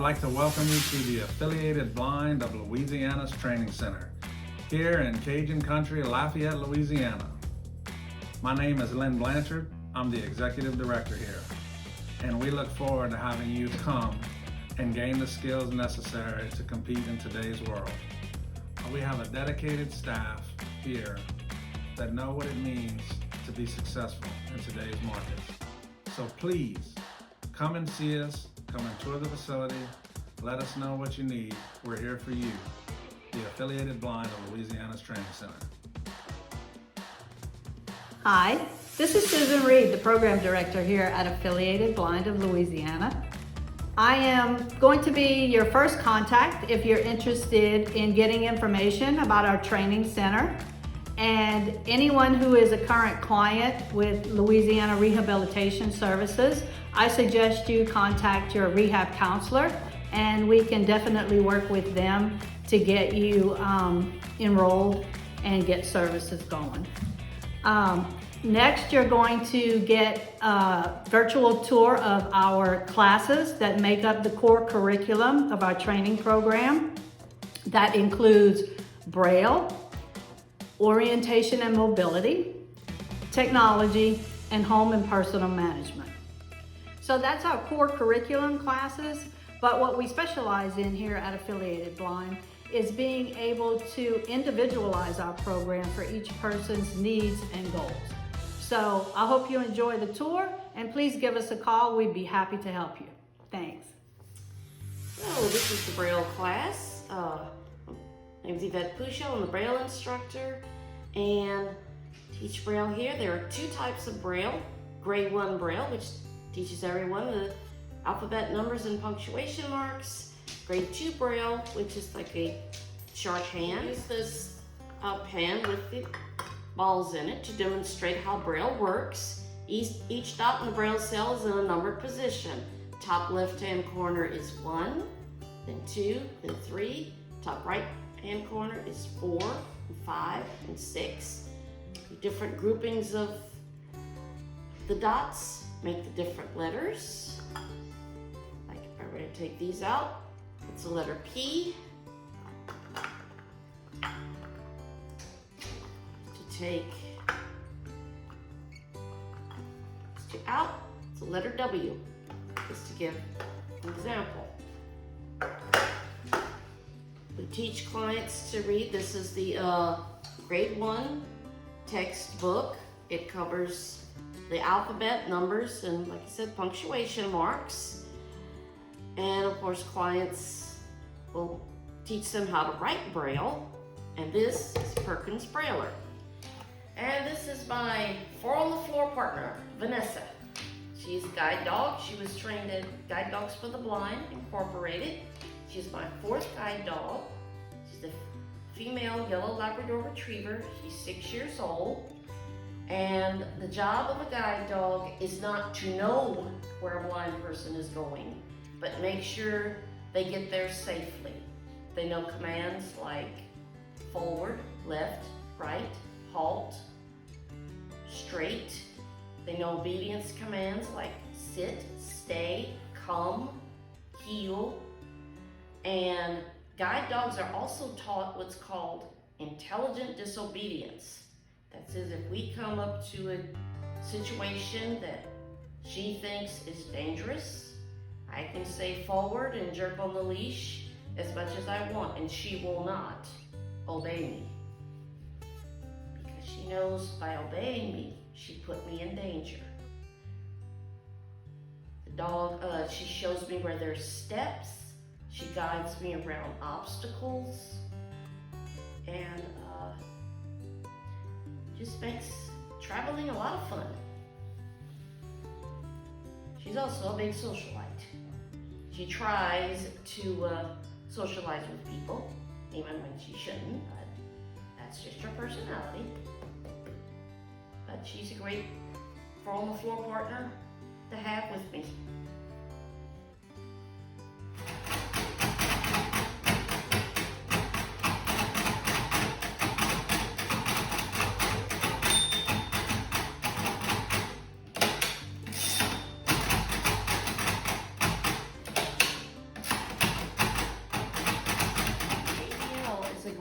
like to welcome you to the Affiliated Blind of Louisiana's Training Center, here in Cajun Country, Lafayette, Louisiana. My name is Lynn Blanchard. I'm the Executive Director here, and we look forward to having you come and gain the skills necessary to compete in today's world. We have a dedicated staff here that know what it means to be successful in today's markets. So please, come and see us, come and tour the facility, let us know what you need. We're here for you, the Affiliated Blind of Louisiana's Training Center. Hi, this is Susan Reed, the Program Director here at Affiliated Blind of Louisiana. I am going to be your first contact if you're interested in getting information about our training center. And anyone who is a current client with Louisiana Rehabilitation Services, I suggest you contact your rehab counselor, and we can definitely work with them to get you enrolled and get services going. Next, you're going to get a virtual tour of our classes that make up the core curriculum of our training program. That includes Braille, orientation and mobility, technology, and home and personal management. So that's our core curriculum classes, but what we specialize in here at Affiliated Blind is being able to individualize our program for each person's needs and goals. So I hope you enjoy the tour, and please give us a call. We'd be happy to help you. Thanks. Hello, this is the Braille class. My name is Yvette Pucho. I'm the Braille instructor and teach Braille here. There are two types of Braille. Grade 1 Braille, which teaches everyone the alphabet, numbers, and punctuation marks. Grade 2 Braille, which is like a shorthand. Use this pen with the balls in it to demonstrate how Braille works. Each dot in the Braille cell is in a numbered position. Top left-hand corner is 1, then 2, then 3. Top right-hand corner is 4, and 5, and 6. Different groupings of the dots make the different letters. Like if I were to take these out, it's a letter P. Take these two out, it's a letter W, just to give an example. We teach clients to read. This is the grade 1 textbook. It covers the alphabet, numbers, and like I said, punctuation marks. And of course, clients will teach them how to write Braille. And this is Perkins Brailler. And this is my 4-on-the-floor partner, Vanessa. She's a guide dog. She was trained at Guide Dogs for the Blind, Incorporated. She's my 4th guide dog. She's a female yellow Labrador retriever. She's 6 years old. And the job of a guide dog is not to know where a blind person is going, but make sure they get there safely. They know commands like forward, left, right, halt, straight. They know obedience commands like sit, stay, come, heel. And guide dogs are also taught what's called intelligent disobedience. That says if we come up to a situation that she thinks is dangerous, I can say forward and jerk on the leash as much as I want, and she will not obey me. She knows by obeying me, she put me in danger. The dog, she shows me where there's steps. She guides me around obstacles. And just makes traveling a lot of fun. She's also a big socialite. She tries to socialize with people, even when she shouldn't, but that's just her personality. But she's a great 4-on-the-floor partner to have with me.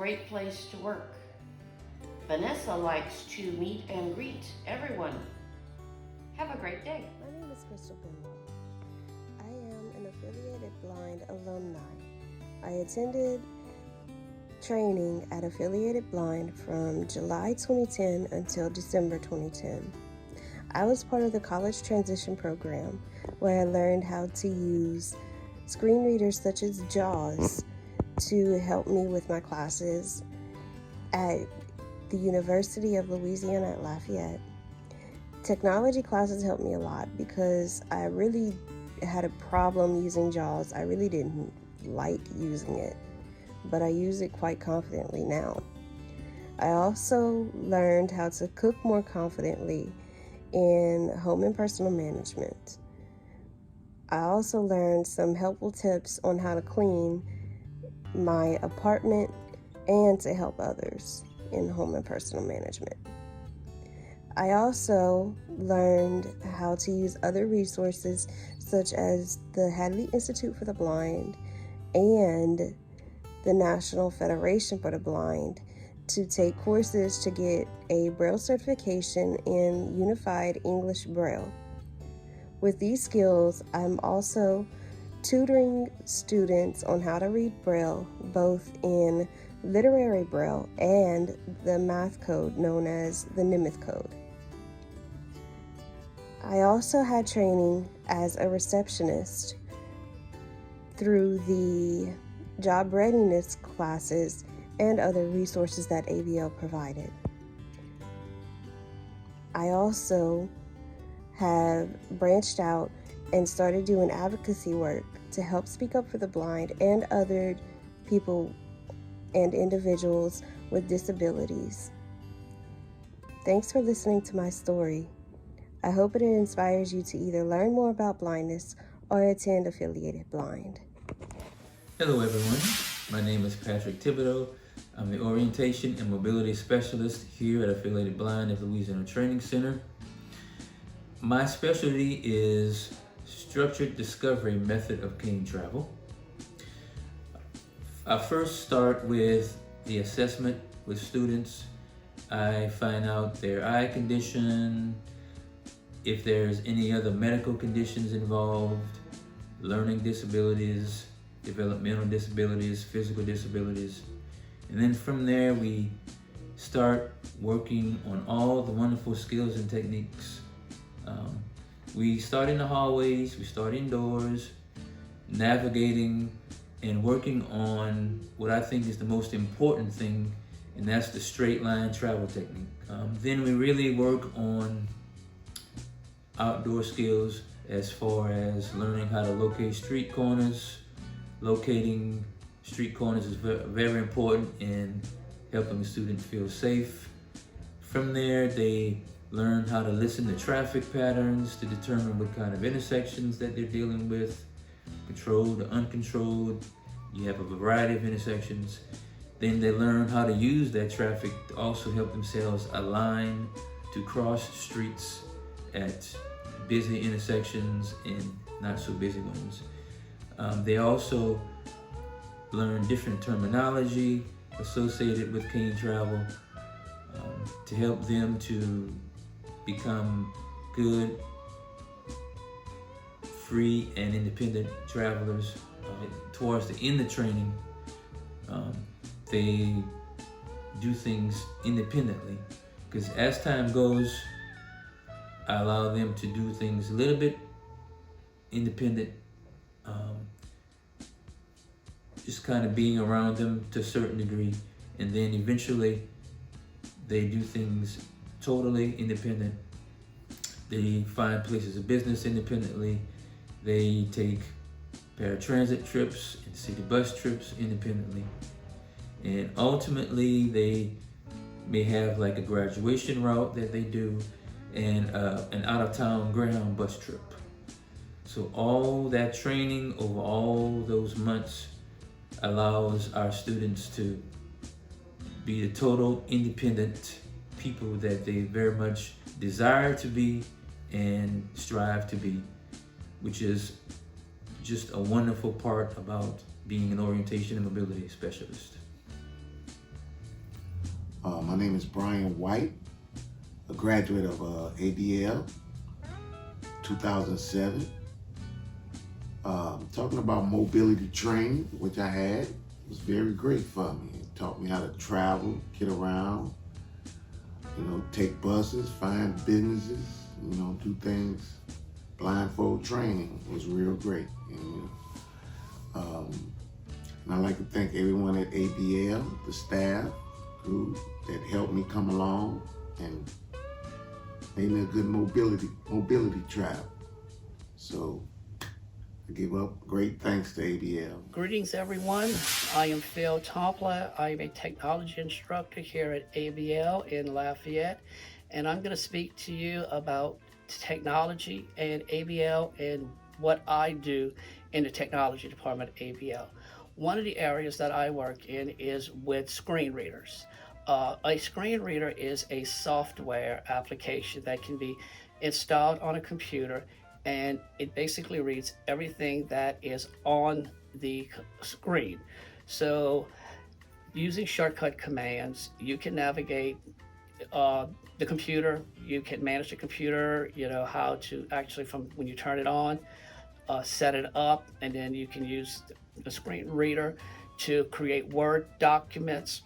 great place to work. Vanessa likes to meet and greet everyone. Have a great day. My name is Crystal Benwell. I am an affiliated blind alumni. I attended training at Affiliated Blind from July 2010 until December 2010. I was part of the college transition program where I learned how to use screen readers such as JAWS to help me with my classes at the University of Louisiana at Lafayette. Technology classes helped me a lot because I really had a problem using JAWS. I really didn't like using it, but I use it quite confidently now. I also learned how to cook more confidently in home and personal management. I also learned some helpful tips on how to clean my apartment and to help others in home and personal management. I also learned how to use other resources such as the Hadley Institute for the Blind and the National Federation for the Blind to take courses to get a Braille certification in Unified English Braille. With these skills, I'm also tutoring students on how to read Braille, both in literary Braille and the math code known as the Nemeth code. I also had training as a receptionist through the job readiness classes and other resources that ABL provided. I also have branched out and started doing advocacy work to help speak up for the blind and other people and individuals with disabilities. Thanks for listening to my story. I hope it inspires you to either learn more about blindness or attend Affiliated Blind. Hello everyone, my name is Patrick Thibodeau. I'm the Orientation and Mobility Specialist here at Affiliated Blind at Louisiana Training Center. My specialty is structured discovery method of cane travel. I first start with the assessment with students. I find out their eye condition, if there's any other medical conditions involved, learning disabilities, developmental disabilities, physical disabilities. And then from there, we start working on all the wonderful skills and techniques. We start in the hallways, we start indoors, navigating and working on what I think is the most important thing, and that's the straight line travel technique. Then we really work on outdoor skills as far as learning how to locate street corners. Locating street corners is very important in helping the student feel safe. From there, they learn how to listen to traffic patterns to determine what kind of intersections that they're dealing with, controlled or uncontrolled. You have a variety of intersections. Then they learn how to use that traffic to also help themselves align to cross streets at busy intersections and not so busy ones. They also learn different terminology associated with cane travel to help them to become good, free, and independent travelers. Towards the end of training, they do things independently, because as time goes, I allow them to do things a little bit independent, just kind of being around them to a certain degree, and then eventually they do things totally independent. They find places of business independently. They take paratransit trips and city bus trips independently. And ultimately, they may have like a graduation route that they do and an out-of-town Greyhound bus trip. So all that training over all those months allows our students to be the total independent people that they very much desire to be and strive to be, which is just a wonderful part about being an orientation and mobility specialist. My name is Brian White, a graduate of ABL, 2007. Talking about mobility training, which I had, was very great for me. It taught me how to travel, get around, take buses, find businesses, do things. Blindfold training was real great. And I'd like to thank everyone at ABL, the staff, group that helped me come along and made me a good mobility tribe. So I give up great thanks to ABL. Greetings everyone, I am Phil Tompla. I am a technology instructor here at ABL in Lafayette, and I'm going to speak to you about technology and ABL and what I do in the technology department at ABL. One of the areas that I work in is with screen readers. A screen reader is a software application that can be installed on a computer, and it basically reads everything that is on the screen. So using shortcut commands, you can navigate the computer, you can manage the computer, how to actually, from when you turn it on, set it up, and then you can use the screen reader to create Word documents.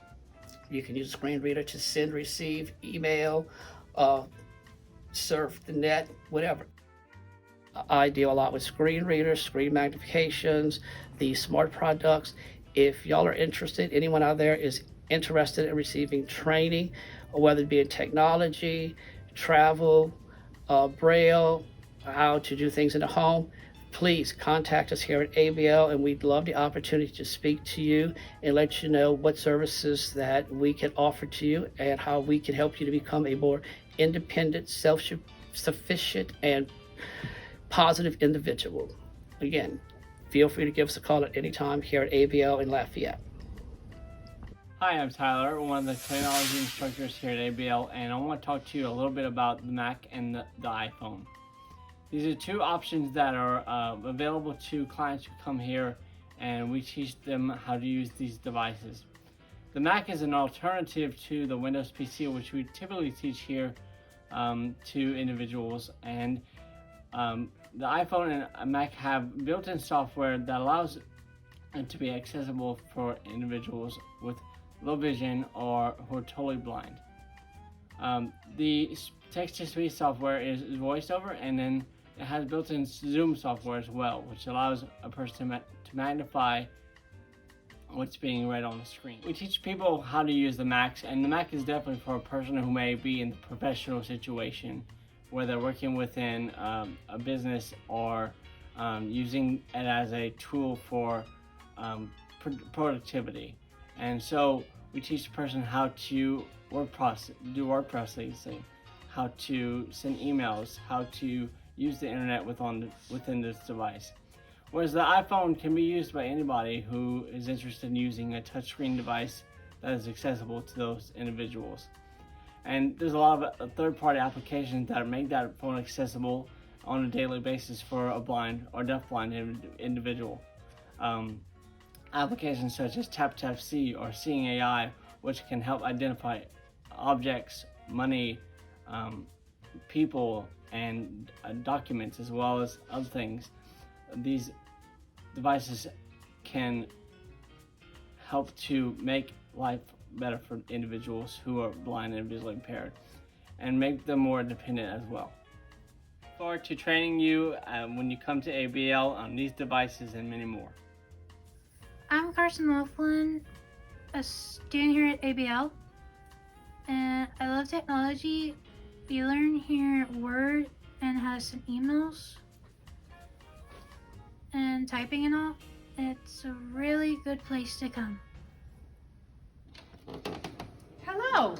You can use a screen reader to send, receive, email, surf the net, whatever. I deal a lot with screen readers, screen magnifications, the smart products. If y'all are interested, anyone out there is interested in receiving training, whether it be in technology, travel, Braille, how to do things in the home, please contact us here at ABL, and we'd love the opportunity to speak to you and let you know what services that we can offer to you and how we can help you to become a more independent, self-sufficient, and positive individual. Again, feel free to give us a call at any time here at ABL in Lafayette. Hi, I'm Tyler, one of the technology instructors here at ABL, and I want to talk to you a little bit about the Mac and the iPhone. These are two options that are available to clients who come here, and we teach them how to use these devices. The Mac is an alternative to the Windows PC, which we typically teach here to individuals, and the iPhone and a Mac have built-in software that allows it to be accessible for individuals with low vision or who are totally blind. The text-to-speech software is voiced over, and then it has built-in Zoom software as well, which allows a person to magnify what's being read on the screen. We teach people how to use the Macs, and the Mac is definitely for a person who may be in a professional situation where they're working within a business or using it as a tool for productivity. And so we teach the person how to do word processing, how to send emails, how to use the internet within this device. Whereas the iPhone can be used by anybody who is interested in using a touchscreen device that is accessible to those individuals. And there's a lot of third-party applications that make that phone accessible on a daily basis for a blind or deafblind individual. Applications such as Tap-Tap-See or Seeing AI, which can help identify objects, money, people, and documents, as well as other things. These devices can help to make life better for individuals who are blind and visually impaired, and make them more independent as well. Look forward to training you when you come to ABL on these devices and many more. I'm Carson Laughlin, a student here at ABL, and I love technology. You learn here Word and how to send emails and typing and all. It's a really good place to come. Hello,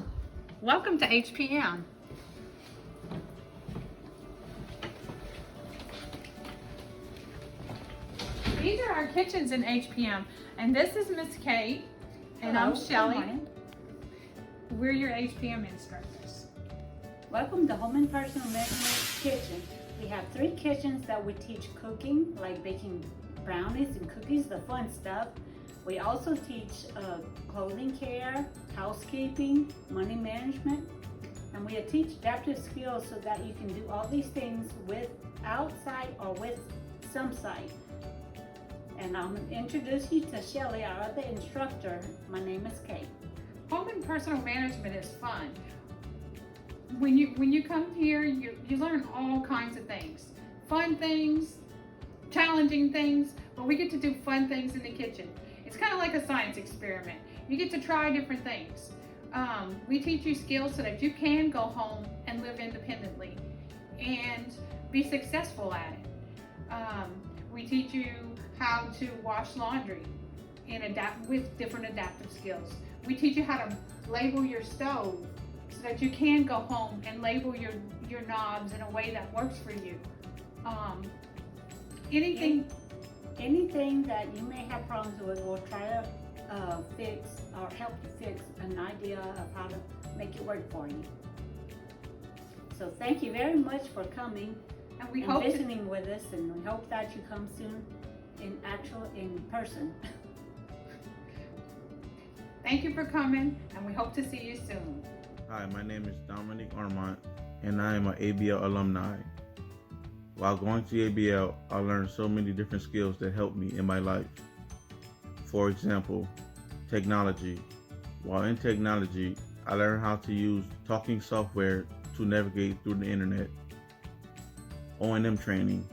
welcome to HPM. These are our kitchens in HPM, and this is Miss Kate, and Hello, I'm Shelly. good morning. We're your HPM instructors. Welcome to Home and Personal Measurement Kitchen. We have 3 kitchens that we teach cooking, like baking brownies and cookies, the fun stuff. We also teach clothing care, housekeeping, money management, and we teach adaptive skills so that you can do all these things without sight or with some sight. And I'll introduce you to Shelly, our other instructor. My name is Kate. Home and personal management is fun. When you come here, you learn all kinds of things. Fun things, challenging things, but we get to do fun things in the kitchen. It's kind of like a science experiment. You get to try different things. We teach you skills so that you can go home and live independently and be successful at it. We teach you how to wash laundry and adapt with different adaptive skills. We teach you how to label your stove so that you can go home and label your knobs in a way that works for you. Anything that you may have problems with, we'll try to fix or help you fix an idea of how to make it work for you. So thank you very much for coming And we and hope visiting with us, and we hope that you come soon in person. Thank you for coming, and we hope to see you soon. Hi, my name is Dominic Armand, and I am an ABL alumni. While going to ABL, I learned so many different skills that helped me in my life. For example, technology. While in technology, I learned how to use talking software to navigate through the internet. O&M training.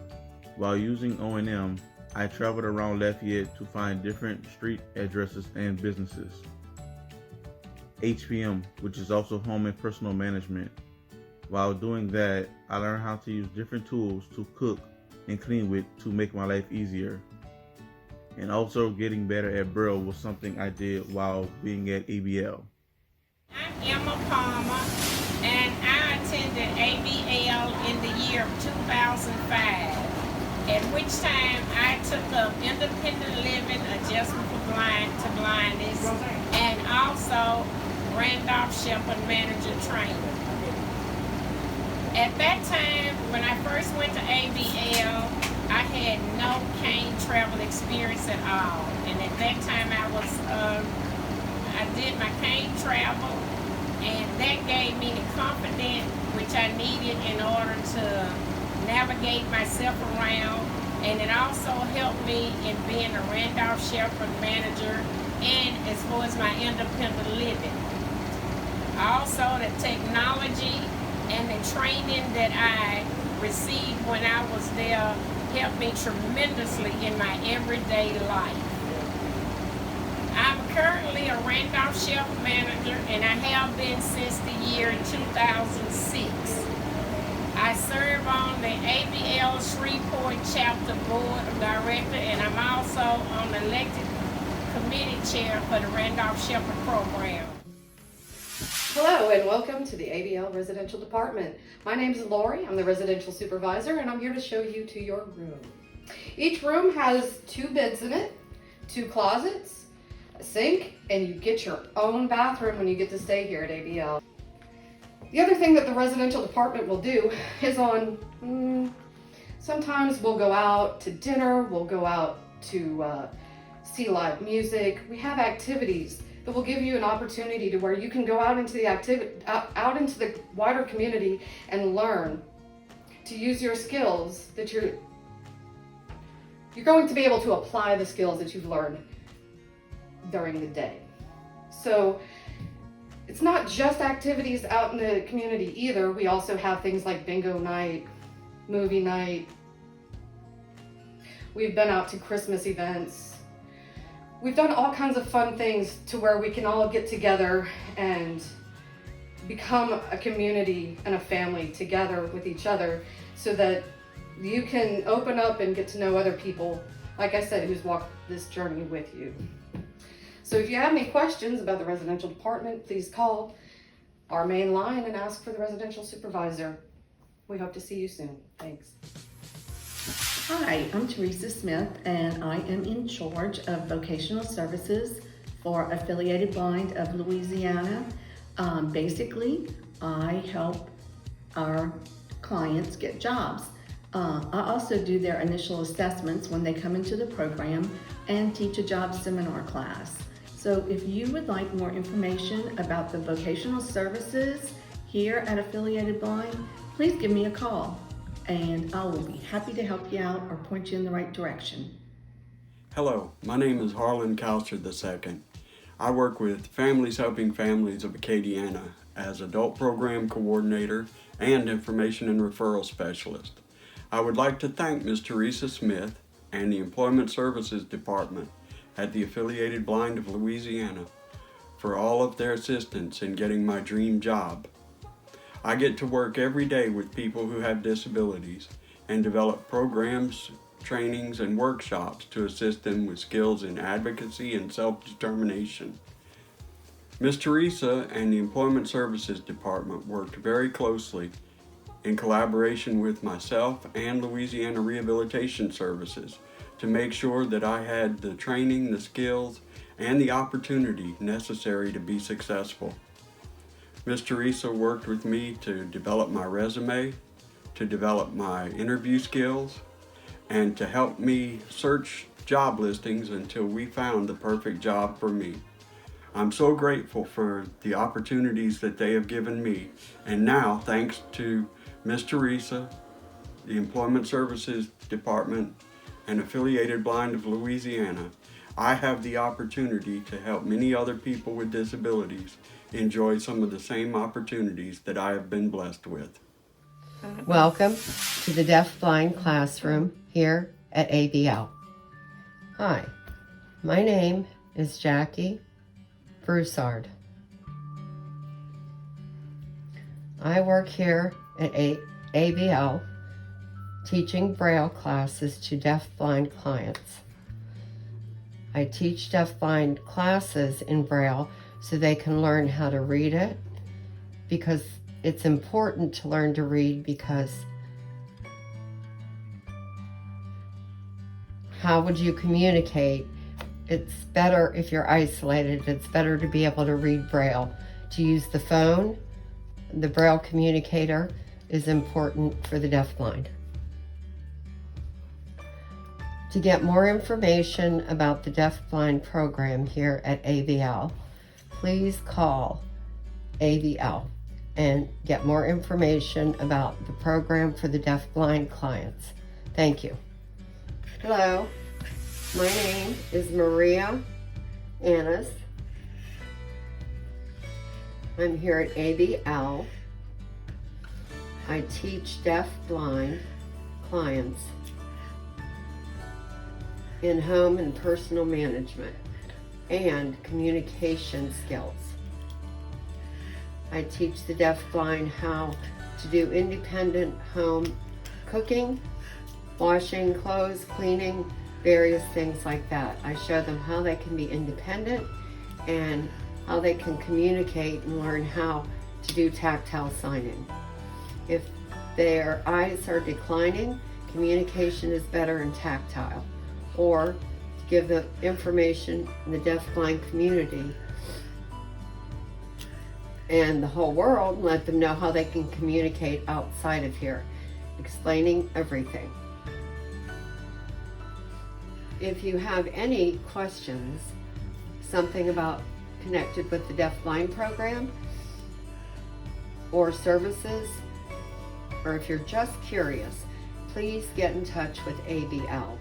While using O&M, I traveled around Lafayette to find different street addresses and businesses. HPM, which is also home and personal management. While doing that, I learned how to use different tools to cook and clean with to make my life easier. And also getting better at Braille was something I did while being at ABL. I'm Emma Palmer, and I attended ABL in the year of 2005, at which time I took up independent living, adjustment for blindness, and also Randolph Shepherd manager training. At that time, when I first went to ABL, I had no cane travel experience at all. And at that time, I did my cane travel, and that gave me the confidence which I needed in order to navigate myself around. And it also helped me in being a Randolph Shepherd manager and as far as my independent living. Also, the technology and the training that I received when I was there helped me tremendously in my everyday life. I'm currently a Randolph Shepherd manager, and I have been since the year 2006. I serve on the ABL Shreveport Chapter Board of Director, and I'm also on the elected committee chair for the Randolph Shepherd program. Hello and welcome to the ABL Residential Department. My name is Lori, I'm the residential supervisor, and I'm here to show you to your room. Each room has 2 beds in it, 2 closets, a sink, and you get your own bathroom when you get to stay here at ABL. The other thing that the residential department will do is sometimes we'll go out to dinner, we'll go out to see live music. We have activities that will give you an opportunity to where you can go out into the out into the wider community and learn to use your skills that you're going to be able to apply the skills that you've learned during the day. So it's not just activities out in the community either. We also have things like bingo night, movie night. We've been out to Christmas events. We've done all kinds of fun things to where we can all get together and become a community and a family together with each other so that you can open up and get to know other people, like I said, who's walked this journey with you. So if you have any questions about the residential department, please call our main line and ask for the residential supervisor. We hope to see you soon. Thanks. Hi, I'm Teresa Smith, and I am in charge of vocational services for Affiliated Blind of Louisiana. Basically, I help our clients get jobs. I also do their initial assessments when they come into the program and teach a job seminar class. So if you would like more information about the vocational services here at Affiliated Blind, please give me a call and I will be happy to help you out or point you in the right direction. Hello, my name is Harlan Coucher II. I work with Families Helping Families of Acadiana as Adult Program Coordinator and Information and Referral Specialist. I would like to thank Ms. Teresa Smith and the Employment Services Department at the Affiliated Blind of Louisiana for all of their assistance in getting my dream job. I get to work every day with people who have disabilities and develop programs, trainings, and workshops to assist them with skills in advocacy and self-determination. Ms. Teresa and the Employment Services Department worked very closely in collaboration with myself and Louisiana Rehabilitation Services to make sure that I had the training, the skills, and the opportunity necessary to be successful. Ms. Teresa worked with me to develop my resume, to develop my interview skills, and to help me search job listings until we found the perfect job for me. I'm so grateful for the opportunities that they have given me, and now, thanks to Ms. Teresa, the Employment Services Department, and Affiliated Blind of Louisiana, I have the opportunity to help many other people with disabilities enjoy some of the same opportunities that I have been blessed with. Welcome to the Deaf Blind Classroom here at ABL. Hi, my name is Jackie Broussard. I work here at ABL teaching Braille classes to deaf-blind clients. I teach deaf-blind classes in Braille so they can learn how to read it, because it's important to learn to read, because how would you communicate? It's better if you're isolated. It's better to be able to read Braille. To use the phone, the Braille communicator is important for the deafblind. To get more information about the deafblind program here at ABL, please call ABL and get more information about the program for the deafblind clients. Thank you. Hello, my name is Maria Annis. I'm here at ABL. I teach deaf-blind clients in home and personal management and communication skills. I teach the deaf-blind how to do independent home cooking, washing clothes, cleaning, various things like that. I show them how they can be independent and how they can communicate and learn how to do tactile signing. If their eyes are declining, communication is better in tactile, or to give the information in the deaf-blind community and the whole world, let them know how they can communicate outside of here, explaining everything. If you have any questions, something about connected with the deaf-blind program or services, or if you're just curious, please get in touch with ABL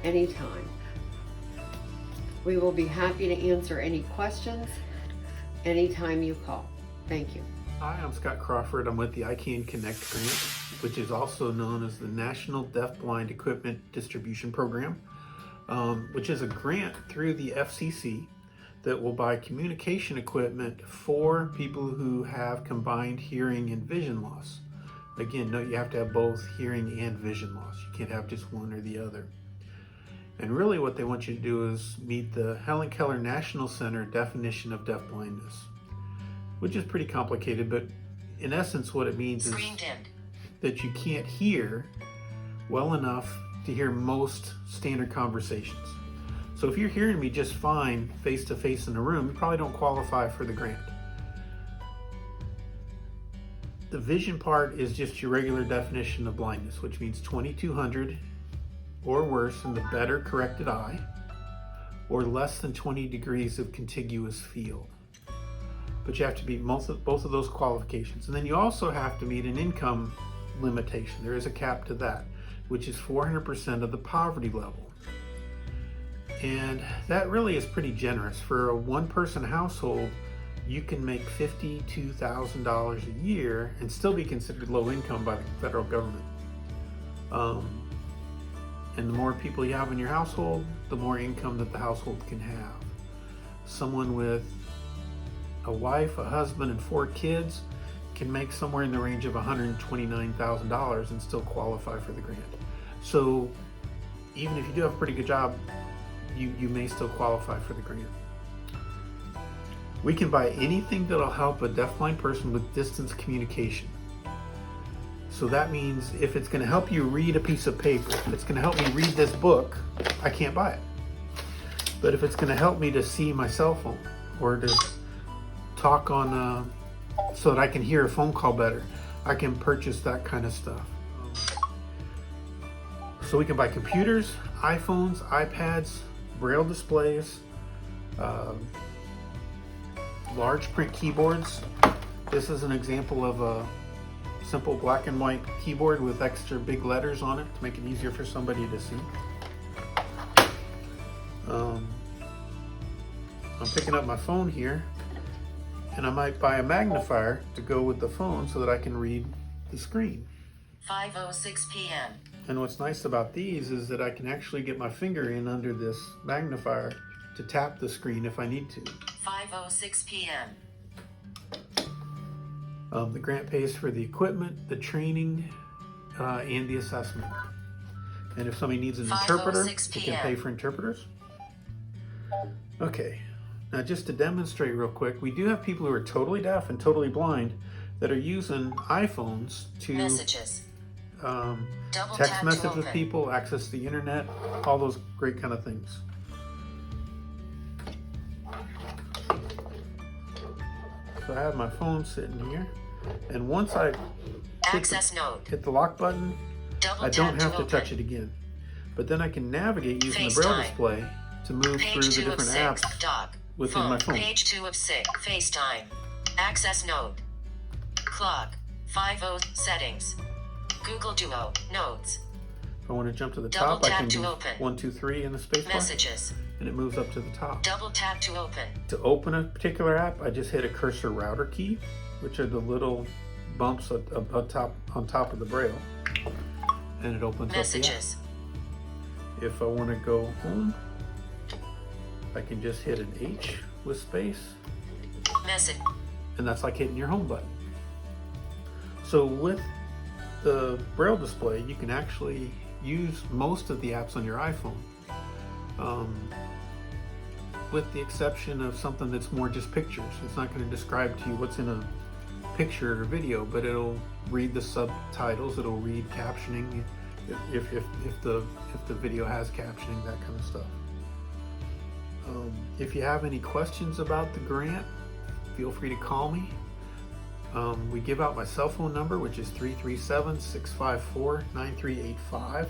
anytime. We will be happy to answer any questions anytime you call. Thank you. Hi, I'm Scott Crawford. I'm with the I Can Connect grant, which is also known as the National Deaf-Blind Equipment Distribution Program, which is a grant through the FCC that will buy communication equipment for people who have combined hearing and vision loss. Again, note you have to have both hearing and vision loss. You can't have just one or the other. And really what they want you to do is meet the Helen Keller National Center definition of deafblindness, which is pretty complicated, but in essence what it means is that you can't hear well enough to hear most standard conversations. So if you're hearing me just fine face to face in a room, you probably don't qualify for the grant. The vision part is just your regular definition of blindness, which means 2200 or worse in the better corrected eye, or less than 20 degrees of contiguous field. But you have to meet both of those qualifications. And then you also have to meet an income limitation. There is a cap to that, which is 400% of the poverty level. And that really is pretty generous. For a one-person household, you can make $52,000 a year and still be considered low income by the federal government. And the more people you have in your household, the more income that the household can have. Someone with a wife, a husband, and 4 kids can make somewhere in the range of $129,000 and still qualify for the grant. So even if you do have a pretty good job, you may still qualify for the grant. We can buy anything that'll help a deafblind person with distance communication. So that means if it's going to help you read a piece of paper, if it's going to help me read this book, I can't buy it. But if it's going to help me to see my cell phone or to talk on so that I can hear a phone call better, I can purchase that kind of stuff. So we can buy computers, iPhones, iPads, Braille displays, large print keyboards. This is an example of a simple black and white keyboard with extra big letters on it to make it easier for somebody to see. I'm picking up my phone here, and I might buy a magnifier to go with the phone so that I can read the screen. 5:06 p.m. And what's nice about these is that I can actually get my finger in under this magnifier to tap the screen if I need to. 5:06 p.m. The grant pays for the equipment, the training, and the assessment. And if somebody needs an interpreter, it can pay for interpreters. Okay, now just to demonstrate real quick, we do have people who are totally deaf and totally blind that are using iPhones to Messages. text message with people, access the internet, all those great kind of things. So I have my phone sitting here, and once I hit the lock button, I don't have to touch it again. But then I can navigate using the Braille display to move through the different apps within my phone. Page 2 of 6. FaceTime. Access node. Clock. 50 settings. Google Duo. Notes. If I want to jump to the top, I can do open. 1, 2, 3 in the space bar. Messages. And it moves up to the top. Double tap to open. To open a particular app, I just hit a cursor router key, which are the little bumps on top of the Braille, and it opens Messages. up the app. If I want to go home, I can just hit an H with space. Message. And that's like hitting your home button. So with the Braille display, you can actually use most of the apps on your iPhone. With the exception of something that's more just pictures. It's not going to describe to you what's in a picture or video, but it'll read the subtitles, it'll read captioning if the video has captioning, that kind of stuff. If you have any questions about the grant, feel free to call me. We give out my cell phone number, which is 337-654-9385.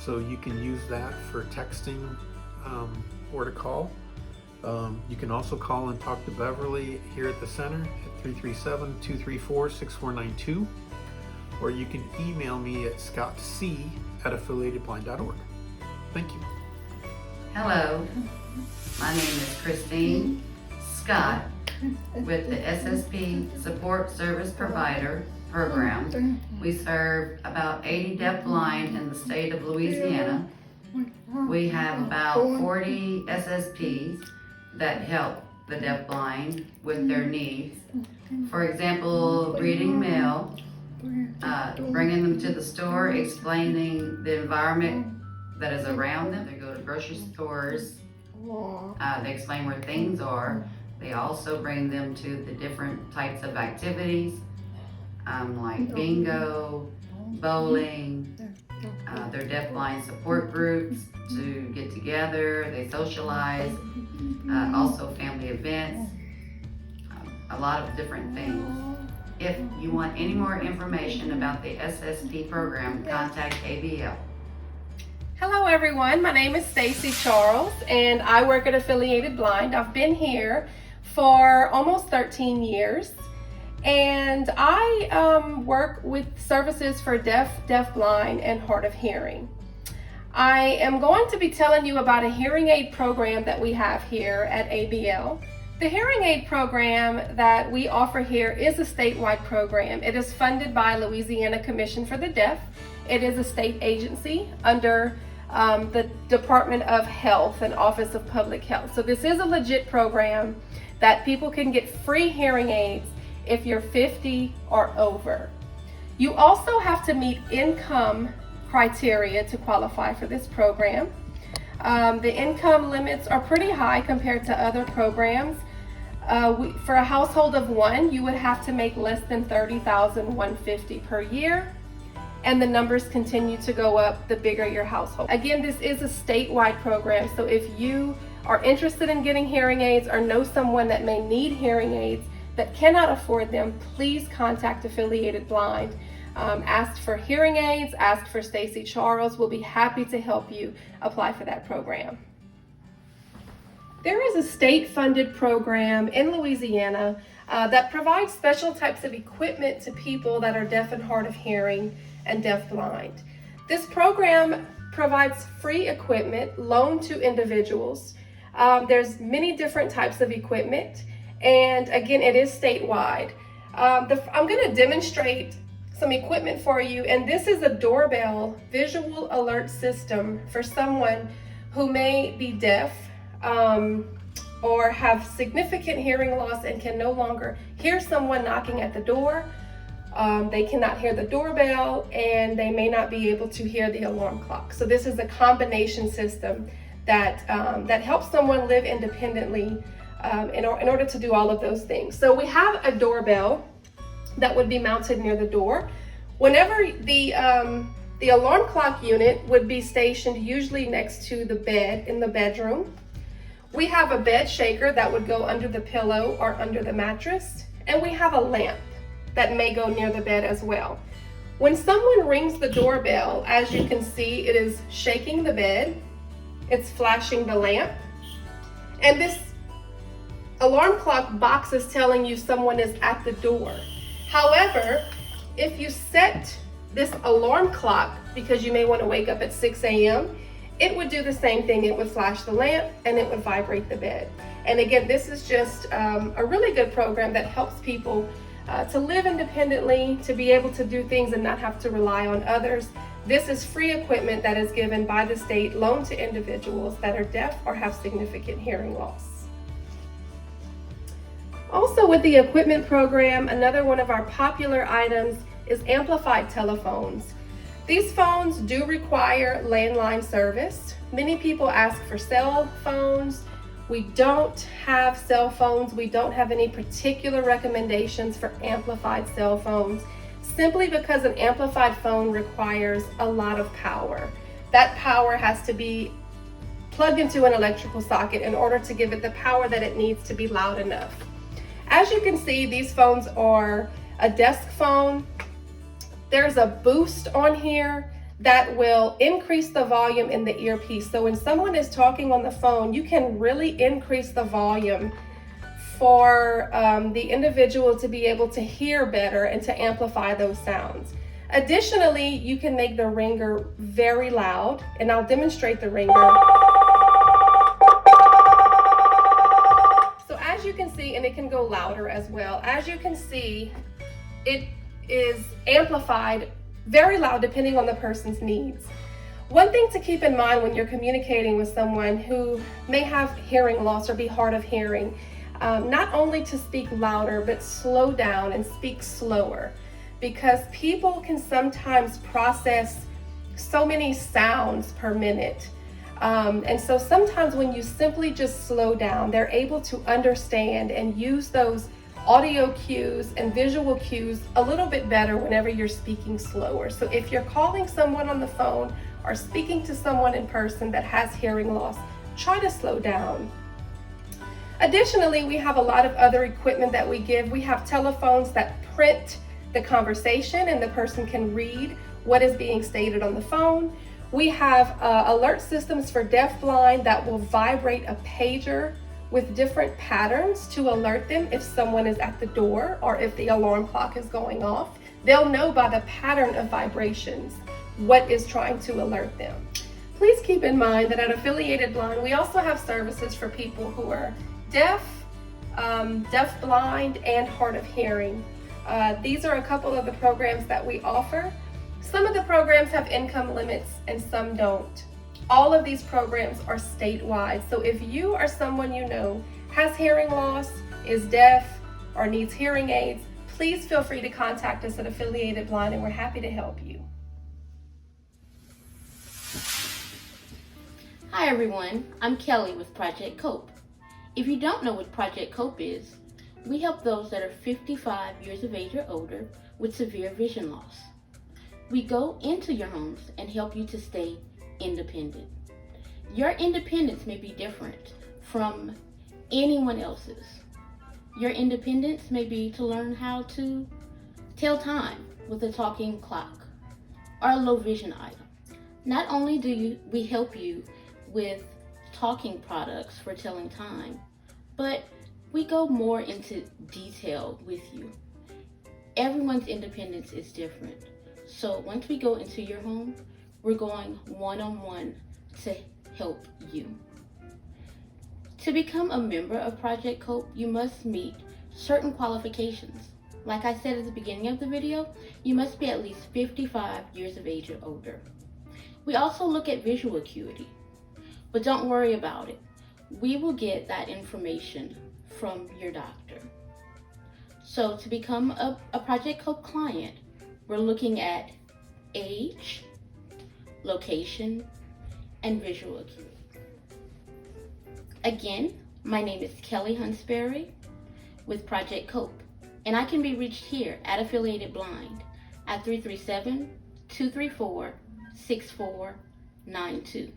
So you can use that for texting or to call. You can also call and talk to Beverly here at the center at 337-234-6492, or you can email me at scottc@affiliatedblind.org. Thank you. Hello, my name is Christine Scott with the SSP Support Service Provider Program. We serve about 80 deafblind in the state of Louisiana. We have about 40 SSPs that help the deafblind with their needs. For example, reading mail, bringing them to the store, explaining the environment that is around them. They go to grocery stores, they explain where things are. They also bring them to the different types of activities, like bingo, bowling, their deafblind support groups to get together, they socialize, also family events, a lot of different things. If you want any more information about the SSP program, contact ABL. Hello everyone, my name is Stacy Charles and I work at Affiliated Blind. I've been here for almost 13 years and I work with services for deaf, deafblind, and hard of hearing. I am going to be telling you about a hearing aid program that we have here at ABL. The hearing aid program that we offer here is a statewide program. It is funded by Louisiana Commission for the Deaf. It is a state agency under the Department of Health and Office of Public Health. So this is a legit program that people can get free hearing aids if you're 50 or over. You also have to meet income criteria to qualify for this program. The income limits are pretty high compared to other programs. For a household of one, you would have to make less than $30,150 per year. And the numbers continue to go up the bigger your household. Again, this is a statewide program, so if you are interested in getting hearing aids or know someone that may need hearing aids that cannot afford them, please contact Affiliated Blind. Ask for hearing aids, ask for Stacy Charles. We'll be happy to help you apply for that program. There is a state-funded program in Louisiana that provides special types of equipment to people that are deaf and hard of hearing and deafblind. This program provides free equipment loaned to individuals. There's many different types of equipment, and again, it is statewide. I'm going to demonstrate some equipment for you, and this is a doorbell visual alert system for someone who may be deaf or have significant hearing loss and can no longer hear someone knocking at the door. They cannot hear the doorbell, and they may not be able to hear the alarm clock. So this is a combination system that helps someone live independently in order to do all of those things. So we have a doorbell that would be mounted near the door. Whenever the alarm clock unit would be stationed usually next to the bed in the bedroom. We have a bed shaker that would go under the pillow or under the mattress, and we have a lamp that may go near the bed as well. When someone rings the doorbell, as you can see, it is shaking the bed, it's flashing the lamp, and this alarm clock box is telling you someone is at the door. However, if you set this alarm clock, because you may want to wake up at 6 a.m., it would do the same thing. It would flash the lamp and it would vibrate the bed. And again, this is just a really good program that helps people to live independently, to be able to do things and not have to rely on others. This is free equipment that is given by the state, loaned to individuals that are deaf or have significant hearing loss. Also with the equipment program, another one of our popular items is amplified telephones. These phones do require landline service. Many people ask for cell phones. We don't have cell phones. We don't have any particular recommendations for amplified cell phones, simply because an amplified phone requires a lot of power. That power has to be plugged into an electrical socket in order to give it the power that it needs to be loud enough. As you can see, these phones are a desk phone. There's a boost on here that will increase the volume in the earpiece. So when someone is talking on the phone, you can really increase the volume for the individual to be able to hear better and to amplify those sounds. Additionally, you can make the ringer very loud, and I'll demonstrate the ringer. So as you can see, and it can go louder as well, as you can see, it is amplified very loud depending on the person's needs. One thing to keep in mind when you're communicating with someone who may have hearing loss or be hard of hearing, not only to speak louder, but slow down and speak slower, because people can sometimes process so many sounds per minute. And so sometimes when you simply just slow down, they're able to understand and use those audio cues and visual cues a little bit better whenever you're speaking slower. So if you're calling someone on the phone or speaking to someone in person that has hearing loss, try to slow down. Additionally, we have a lot of other equipment that we give. We have telephones that print the conversation and the person can read what is being stated on the phone. We have alert systems for deafblind that will vibrate a pager with different patterns to alert them if someone is at the door or if the alarm clock is going off. They'll know by the pattern of vibrations what is trying to alert them. Please keep in mind that at Affiliated Blind, we also have services for people who are deaf, deafblind, and hard of hearing. These are a couple of the programs that we offer. Some of the programs have income limits and some don't. All of these programs are statewide, so if you or someone you know has hearing loss, is deaf, or needs hearing aids, please feel free to contact us at Affiliated Blind and we're happy to help you. Hi everyone, I'm Kelly with Project Cope. If you don't know what Project Cope is, we help those that are 55 years of age or older with severe vision loss. We go into your homes and help you to stay independent. Your independence may be different from anyone else's. Your independence may be to learn how to tell time with a talking clock or a low vision item. Not only do we help you with talking products for telling time, but we go more into detail with you. Everyone's independence is different. So once we go into your home, we're going one-on-one to help you. To become a member of Project Cope, you must meet certain qualifications. Like I said at the beginning of the video, you must be at least 55 years of age or older. We also look at visual acuity, but don't worry about it. We will get that information from your doctor. So to become a Project Cope client, we're looking at age, location, and visual acuity. Again, my name is Kelly Hunsberry with Project Cope, and I can be reached here at Affiliated Blind at 337-234-6492.